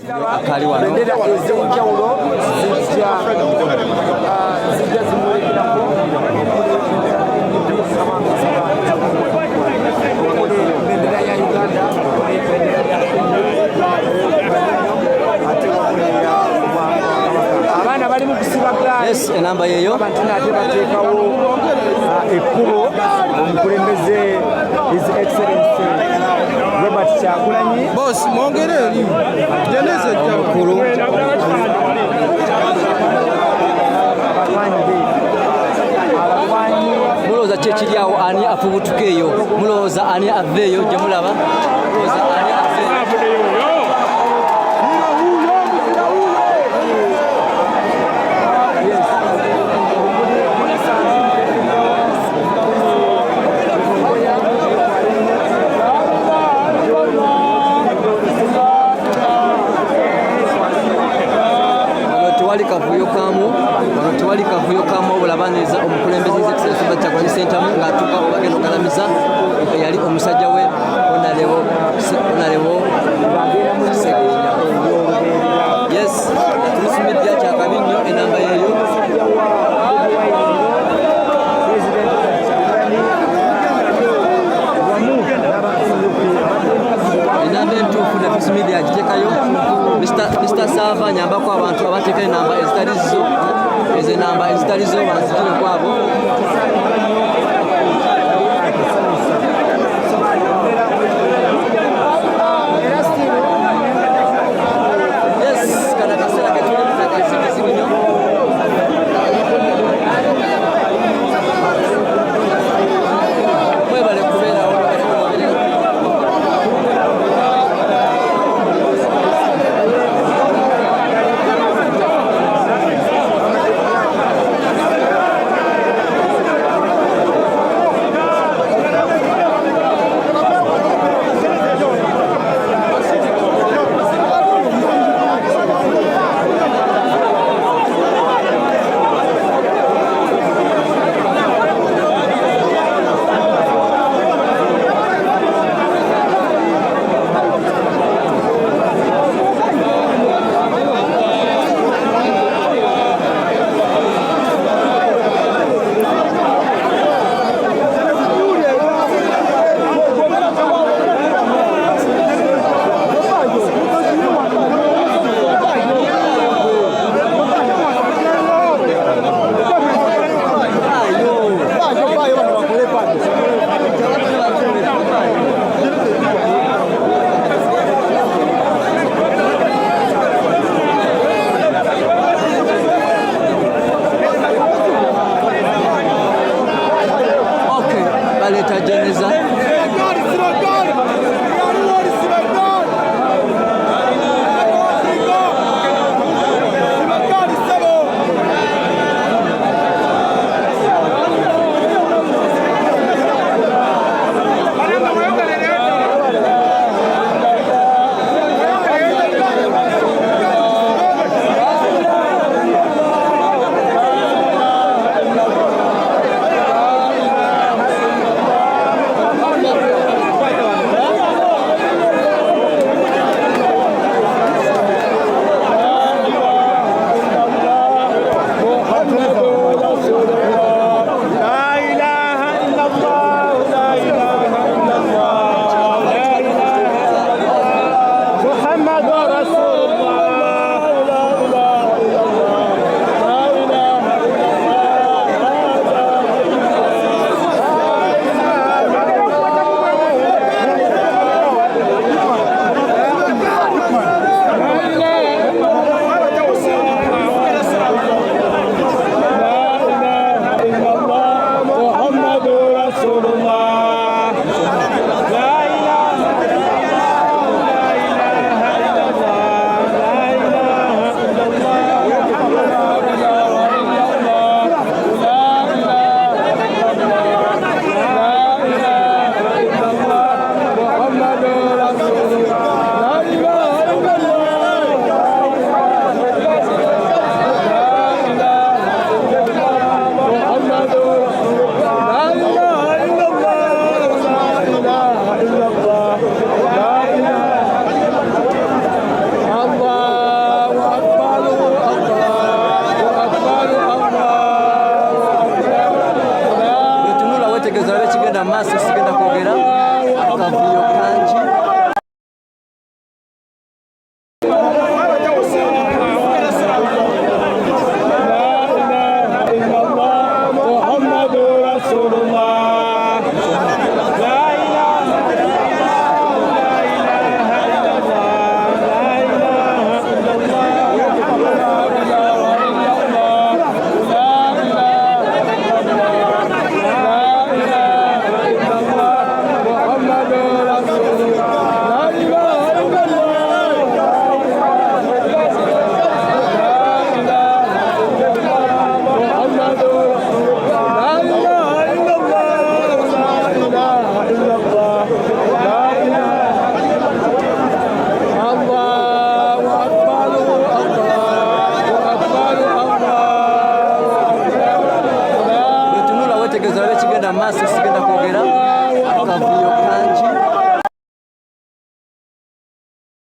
akali wano bendera ez'enjawulo zijja zimulekirako bendera ya Uganda, abaana bali mu kusiba yes enamba yeyo abantu nate bateekawo ekkubo omukulembeze his excellency Robert Kyagulanyi boss mwongere eri jeneza omukulu mulowooza ki ekiri awo ani afubutuka eyo mulowooza ani aveeyo gye mulaba mulowooza ani aveeyo tewali kavuyo kamu obulabaniriza omukulembeze Excellency Robert Kyagulanyi Ssentamu ng'atuuka obagenda okalamiza eyali omusajja we Honorable Sseggirinya. Yes Tulusi Media kyakabi nnyo enamba yeeyo enamba entuufu ne Tulusi Media agiteekayo Mr. Sava nyambako abantu abateeka enamba ezitali zo ezo enamba ezitali zo banzitire kwabo yes kana kaseera ketulimu nnyo mwebale kubeerawo maaso sigenda kwogera akavuyo kangi. Maaso sigenda kwogera akavuyo